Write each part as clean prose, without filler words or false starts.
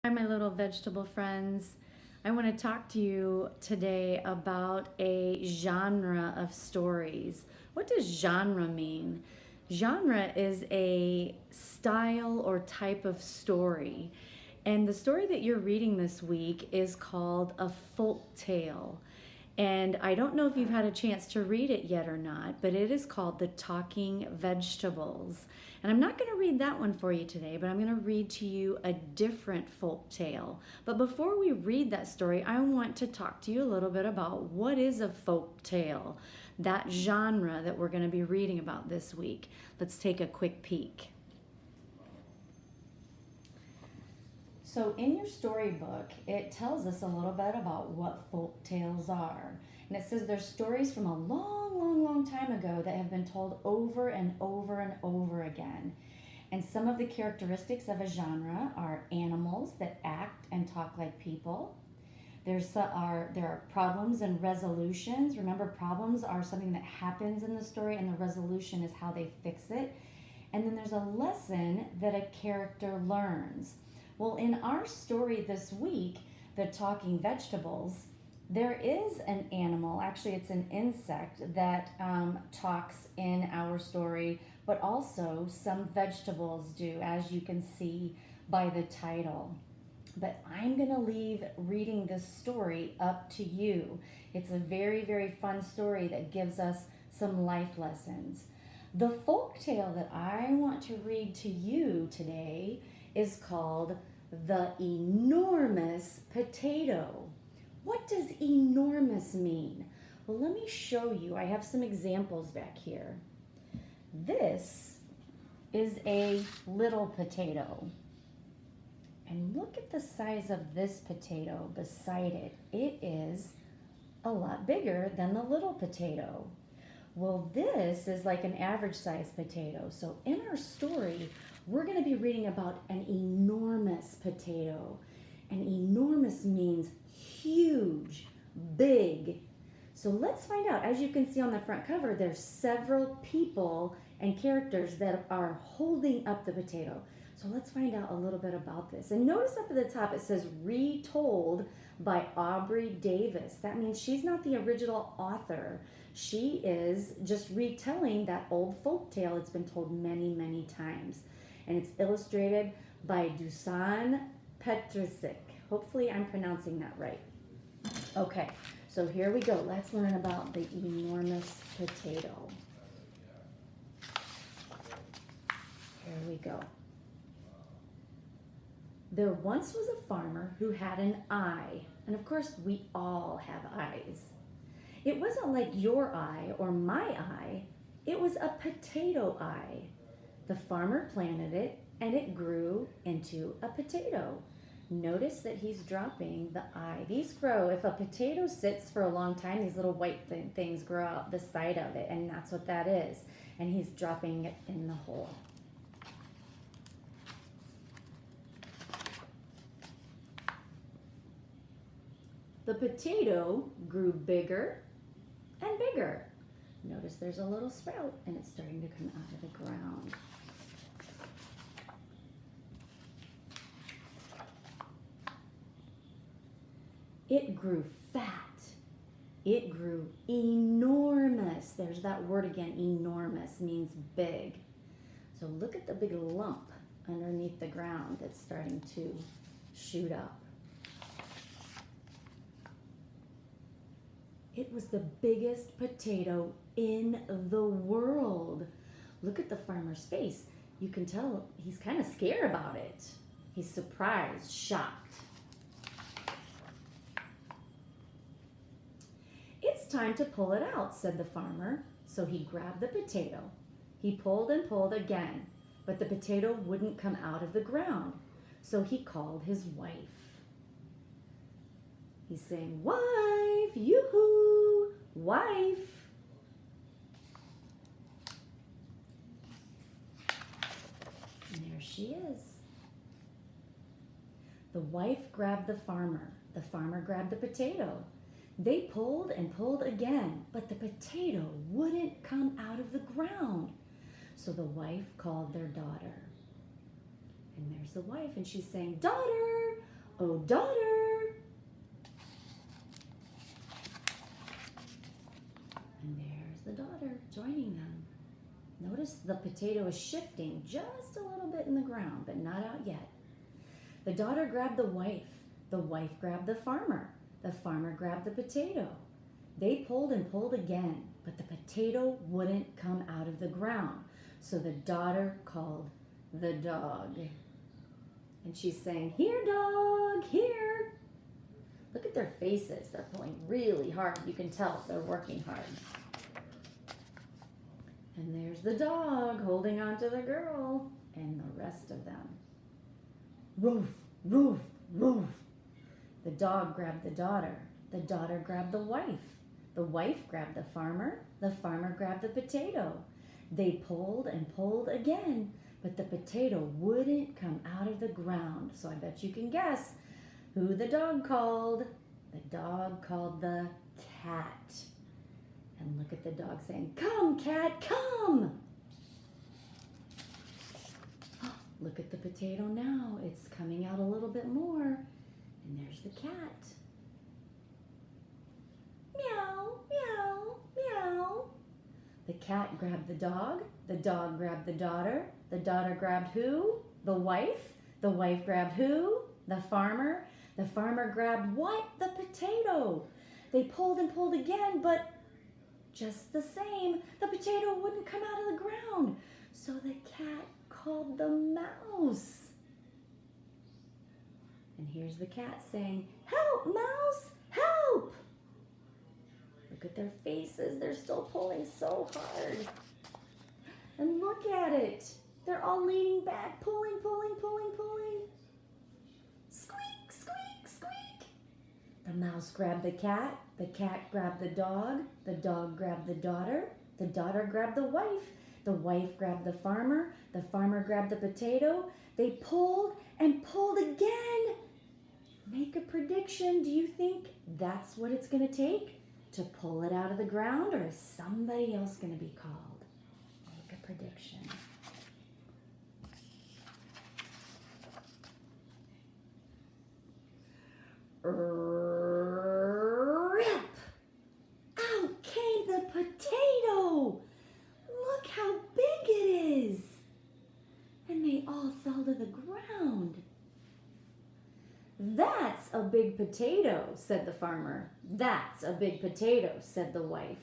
Hi, my little vegetable friends. I want to talk to you today about a genre of stories. What does genre mean? Genre is a style or type of story. And the story that you're reading this week is called a folk tale. And I don't know if you've had a chance to read it yet or not, but it is called The Talking Vegetables. And I'm not going to read that one for you today, but I'm going to read to you a different folk tale. But before we read that story, I want to talk to you a little bit about what is a folk tale, that genre that we're going to be reading about this week. Let's take a quick peek. So in your storybook, it tells us a little bit about what folk tales are. And it says there's stories from a long, long, long time ago that have been told over and over and over again. And some of the characteristics of a genre are animals that act and talk like people. There are problems and resolutions. Remember, problems are something that happens in the story, and the resolution is how they fix it. And then there's a lesson that a character learns. Well, in our story this week, The Talking Vegetables, there is an animal, actually, it's an insect that talks in our story, but also some vegetables do, as you can see by the title. But I'm going to leave reading this story up to you. It's a very, very fun story that gives us some life lessons. The folk tale that I want to read to you today is called The Enormous Potato. What does enormous mean? Well, let me show you. I have some examples back here. This is a little potato. And look at the size of this potato beside it. It is a lot bigger than the little potato. Well, this is like an average sized potato. So in our story, we're going to be reading about an enormous potato. And enormous means huge, big. So let's find out. As you can see on the front cover, there's several people and characters that are holding up the potato. So let's find out a little bit about this. And notice up at the top it says retold by Aubrey Davis. That means she's not the original author. She is just retelling that old folk tale. It's been told many, many times. And it's illustrated by Dusan Petricic. Hopefully I'm pronouncing that right. Okay, so here we go. Let's learn about the enormous potato. Here we go. There once was a farmer who had an eye. And of course, we all have eyes. It wasn't like your eye or my eye. It was a potato eye. The farmer planted it, and it grew into a potato. Notice that he's dropping the eye. These grow, if a potato sits for a long time, these little white things grow out the side of it, and that's what that is. And he's dropping it in the hole. The potato grew bigger and bigger. Notice there's a little sprout, and it's starting to come out of the ground. It grew fat. It grew enormous. There's that word again, enormous, means big. So look at the big lump underneath the ground that's starting to shoot up. It was the biggest potato in the world. Look at the farmer's face. You can tell he's kind of scared about it. He's surprised, shocked. It's time to pull it out, said the farmer. So he grabbed the potato. He pulled and pulled again, but the potato wouldn't come out of the ground. So he called his wife. He's saying, wife, yoo-hoo, wife. And there she is. The wife grabbed the farmer. The farmer grabbed the potato. They pulled and pulled again, but the potato wouldn't come out of the ground. So the wife called their daughter. And there's the wife, and she's saying, daughter, potato daughter. And there's the daughter joining them. Notice the potato is shifting just a little bit in the ground, but not out yet. The daughter grabbed the wife grabbed the farmer grabbed the potato. They pulled and pulled again, but the potato wouldn't come out of the ground. So the daughter called the dog. And she's saying, "Here, dog, here." Look at their faces. They're pulling really hard. You can tell they're working hard. And there's the dog holding on to the girl and the rest of them. Roof, roof, roof. The dog grabbed the daughter. The daughter grabbed the wife grabbed the farmer grabbed the potato. They pulled and pulled again, but the potato wouldn't come out of the ground. So I bet you can guess who the dog called. The dog called the cat. And look at the dog saying, "Come, cat, come." Look at the potato now. It's coming out a little bit more. And there's the cat. Meow, meow, meow. The cat grabbed the dog grabbed the daughter grabbed who? The wife grabbed who? The farmer grabbed what? The potato. They pulled and pulled again, but just the same, the potato wouldn't come out of the ground. So the cat called the mouse. And here's the cat saying, "Help, mouse, help." Look at their faces. They're still pulling so hard. And look at it. They're all leaning back, pulling, pulling, pulling, pulling. Squeak, squeak, squeak. The mouse grabbed the cat grabbed the dog grabbed the daughter grabbed the wife grabbed the farmer grabbed the potato. They pulled and pulled again. Make a prediction. Do you think that's what it's going to take to pull it out of the ground, or is somebody else going to be called? Make a prediction. Rip! Out came the potato. Look how big it is. And they all fell to the ground. "That's a big potato," said the farmer. "That's a big potato," said the wife.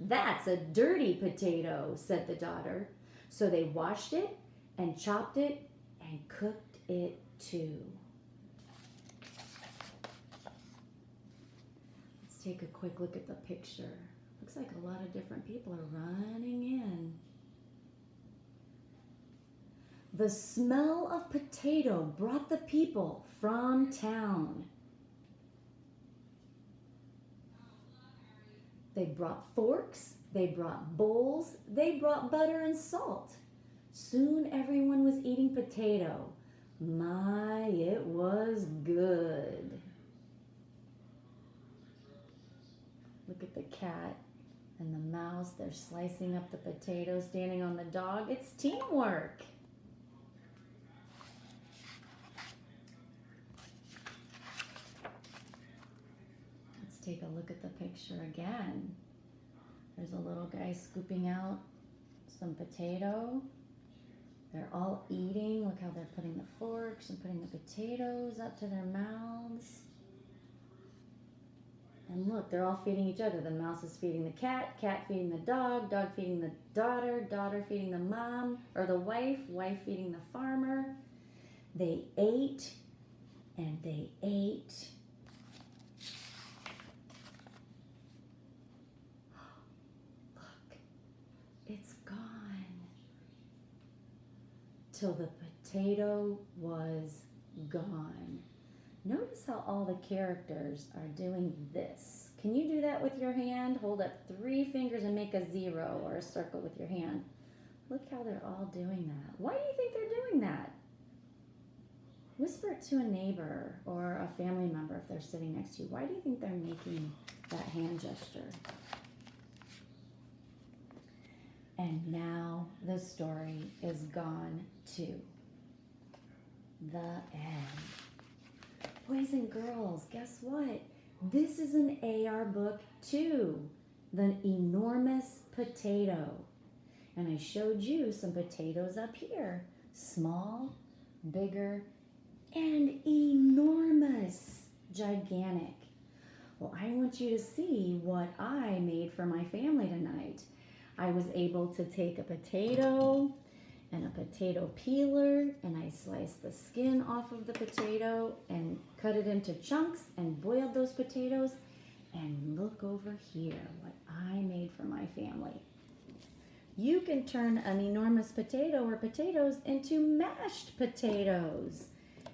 "That's a dirty potato," said the daughter. So they washed it and chopped it and cooked it too. Let's take a quick look at the picture. Looks like a lot of different people are running in. The smell of potato brought the people from town. They brought forks, they brought bowls, they brought butter and salt. Soon everyone was eating potato. My, it was good. Look at the cat and the mouse. They're slicing up the potato, standing on the dog. It's teamwork. Take a look at the picture again. There's a little guy scooping out some potato. They're all eating. Look how they're putting the forks and putting the potatoes up to their mouths. And look, they're all feeding each other. The mouse is feeding the cat feeding the dog feeding the daughter feeding the mom or the wife feeding the farmer. They ate and they ate. It's gone. Till the potato was gone. Notice how all the characters are doing this. Can you do that with your hand? Hold up 3 fingers and make a 0 or a circle with your hand. Look how they're all doing that. Why do you think they're doing that? Whisper it to a neighbor or a family member if they're sitting next to you. Why do you think they're making that hand gesture? And now the story is gone to the end. Boys and girls, guess what? This is an AR book too. The Enormous Potato. And I showed you some potatoes up here. Small, bigger, and enormous, gigantic. Well, I want you to see what I made for my family tonight. I was able to take a potato and a potato peeler, and I sliced the skin off of the potato and cut it into chunks and boiled those potatoes. And look over here what I made for my family. You can turn an enormous potato or potatoes into mashed potatoes.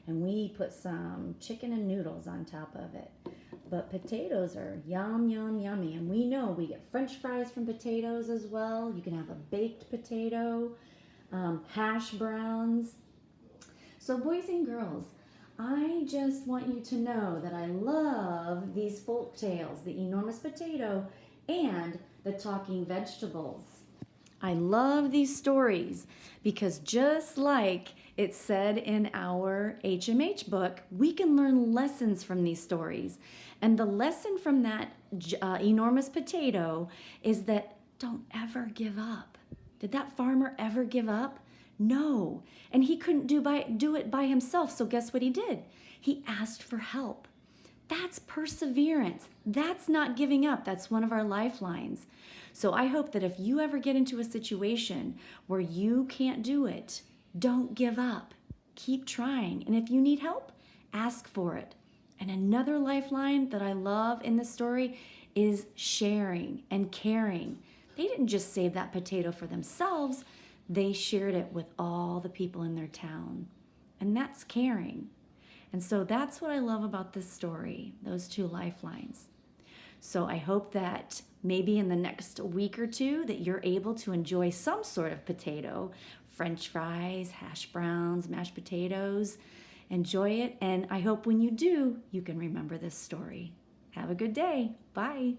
And we put some chicken and noodles on top of it. But potatoes are yum, yum, yummy. And we know we get French fries from potatoes as well. You can have a baked potato, hash browns. So boys and girls, I just want you to know that I love these folk tales, the enormous potato and the talking vegetables. I love these stories because just like it said in our HMH book, we can learn lessons from these stories. And the lesson from that enormous potato is that don't ever give up. Did that farmer ever give up? No. And he couldn't do it by himself. So guess what he did? He asked for help. That's perseverance. That's not giving up. That's one of our lifelines. So I hope that if you ever get into a situation where you can't do it, don't give up. Keep trying. And if you need help, ask for it. And another lifeline that I love in this story is sharing and caring. They didn't just save that potato for themselves. They shared it with all the people in their town. And that's caring. And so that's what I love about this story, those two lifelines. So I hope that maybe in the next week or two that you're able to enjoy some sort of potato, French fries, hash browns, mashed potatoes. Enjoy it. And I hope when you do, you can remember this story. Have a good day. Bye.